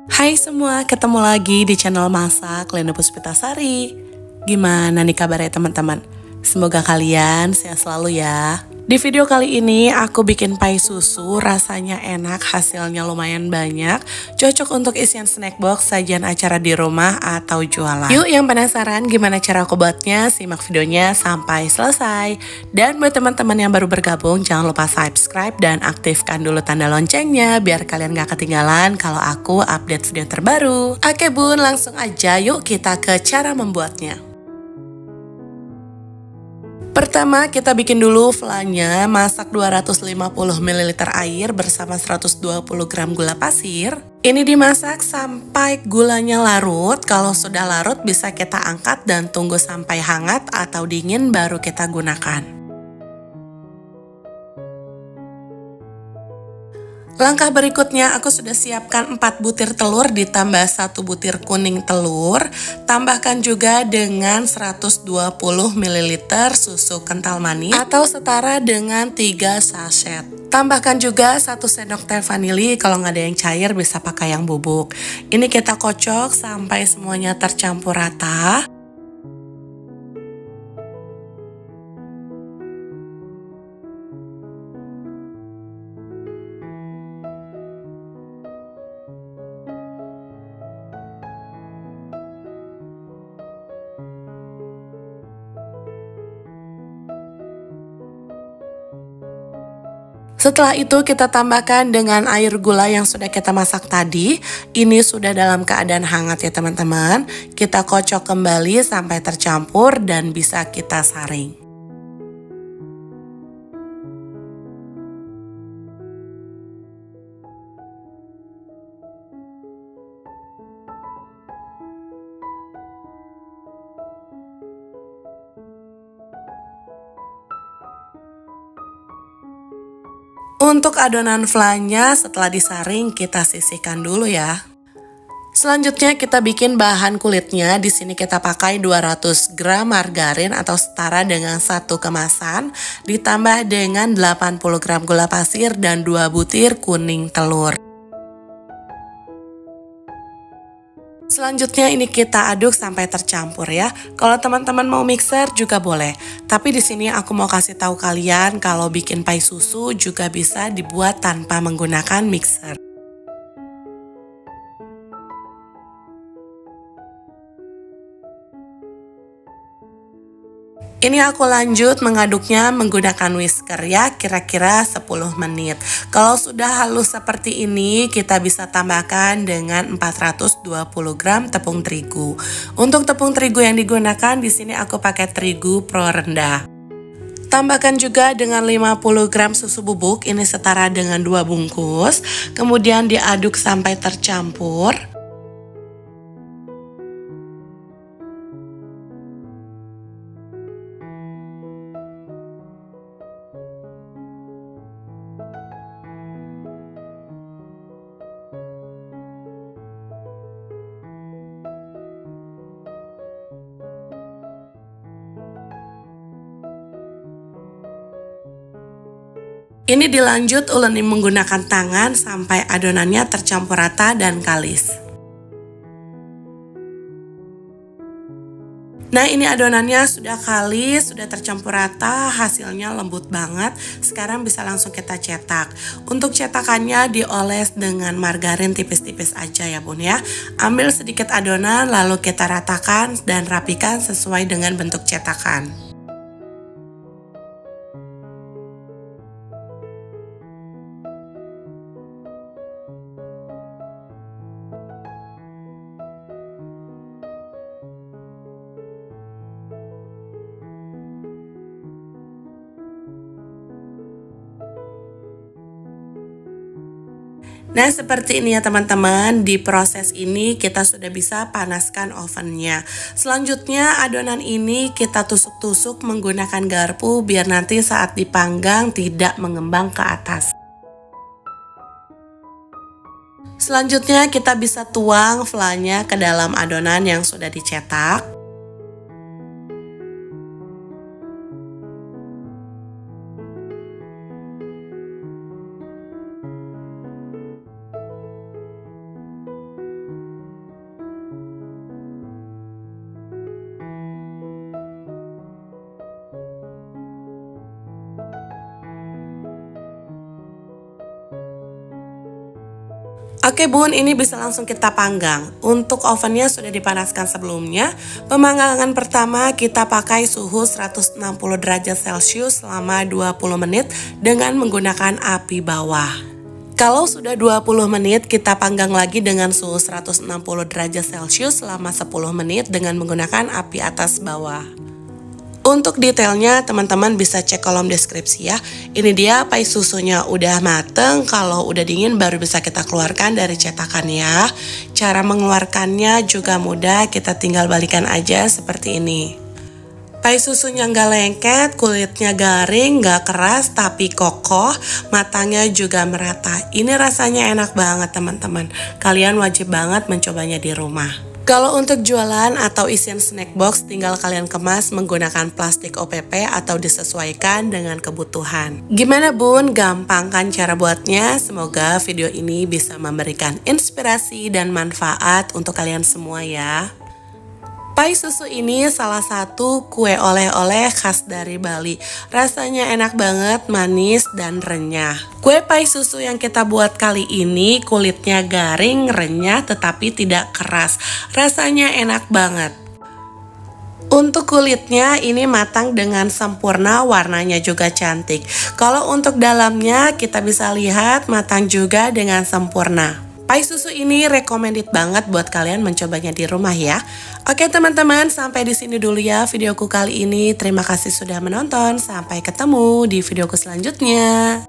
Hai semua, ketemu lagi di channel Masak Lena Puspitasari. Gimana nih kabarnya teman-teman? Semoga kalian sehat selalu ya. Di video kali ini aku bikin pai susu, rasanya enak, hasilnya lumayan banyak. Cocok untuk isian snack box, sajian acara di rumah atau jualan. Yuk yang penasaran gimana cara aku buatnya, simak videonya sampai selesai. Dan buat teman-teman yang baru bergabung, jangan lupa subscribe dan aktifkan dulu tanda loncengnya biar kalian gak ketinggalan kalau aku update video terbaru. Oke bun, langsung aja yuk kita ke cara membuatnya. Pertama kita bikin dulu flanya, masak 250 ml air bersama 120 gram gula pasir. Ini dimasak sampai gulanya larut, kalau sudah larut bisa kita angkat dan tunggu sampai hangat atau dingin baru kita gunakan. Langkah berikutnya aku sudah siapkan 4 butir telur ditambah 1 butir kuning telur. Tambahkan juga dengan 120 ml susu kental manis atau setara dengan 3 sachet. Tambahkan juga 1 sendok teh vanili, kalau nggak ada yang cair bisa pakai yang bubuk. Ini kita kocok sampai semuanya tercampur rata. Setelah itu kita tambahkan dengan air gula yang sudah kita masak tadi. Ini sudah dalam keadaan hangat ya teman-teman. Kita kocok kembali sampai tercampur dan bisa kita saring. Untuk adonan flanya setelah disaring kita sisihkan dulu ya. Selanjutnya kita bikin bahan kulitnya. Di sini kita pakai 200 gram margarin atau setara dengan 1 kemasan ditambah dengan 80 gram gula pasir dan 2 butir kuning telur. Selanjutnya ini kita aduk sampai tercampur ya. Kalau teman-teman mau mixer juga boleh. Tapi di sini aku mau kasih tahu kalian kalau bikin pai susu juga bisa dibuat tanpa menggunakan mixer. Ini aku lanjut mengaduknya menggunakan whisker ya, kira-kira 10 menit. Kalau sudah halus seperti ini, kita bisa tambahkan dengan 420 gram tepung terigu. Untuk tepung terigu yang digunakan di sini aku pakai terigu pro rendah. Tambahkan juga dengan 50 gram susu bubuk, ini setara dengan 2 bungkus. Kemudian diaduk sampai tercampur. Ini dilanjut uleni menggunakan tangan sampai adonannya tercampur rata dan kalis. Nah ini adonannya sudah kalis, sudah tercampur rata, hasilnya lembut banget. Sekarang bisa langsung kita cetak. Untuk cetakannya dioles dengan margarin tipis-tipis aja ya bun ya. Ambil sedikit adonan lalu kita ratakan dan rapikan sesuai dengan bentuk cetakan. Nah seperti ini ya teman-teman, di proses ini kita sudah bisa panaskan ovennya. Selanjutnya adonan ini kita tusuk-tusuk menggunakan garpu biar nanti saat dipanggang tidak mengembang ke atas. Selanjutnya kita bisa tuang flanya ke dalam adonan yang sudah dicetak. Oke bun, ini bisa langsung kita panggang. Untuk ovennya sudah dipanaskan sebelumnya. Pemanggangan pertama kita pakai suhu 160 derajat Celcius selama 20 menit dengan menggunakan api bawah. Kalau sudah 20 menit, kita panggang lagi dengan suhu 160 derajat Celcius selama 10 menit dengan menggunakan api atas bawah. Untuk detailnya teman-teman bisa cek kolom deskripsi ya. Ini dia pai susunya udah mateng, kalau udah dingin baru bisa kita keluarkan dari cetakan ya. Cara mengeluarkannya juga mudah, kita tinggal balikan aja seperti ini. Pai susunya nggak lengket, kulitnya garing, nggak keras tapi kokoh, matangnya juga merata. Ini rasanya enak banget teman-teman. Kalian wajib banget mencobanya di rumah. Kalau untuk jualan atau isian snack box, tinggal kalian kemas menggunakan plastik OPP atau disesuaikan dengan kebutuhan. Gimana bun? Gampang kan cara buatnya? Semoga video ini bisa memberikan inspirasi dan manfaat untuk kalian semua ya. Pai susu ini salah satu kue oleh-oleh khas dari Bali. Rasanya enak banget, manis dan renyah. Kue pai susu yang kita buat kali ini kulitnya garing, renyah tetapi tidak keras. Rasanya enak banget. Untuk kulitnya ini matang dengan sempurna, warnanya juga cantik. Kalau untuk dalamnya kita bisa lihat matang juga dengan sempurna. Pai susu ini recommended banget buat kalian mencobanya di rumah ya. Oke teman-teman, sampai di sini dulu ya videoku kali ini. Terima kasih sudah menonton. Sampai ketemu di videoku selanjutnya.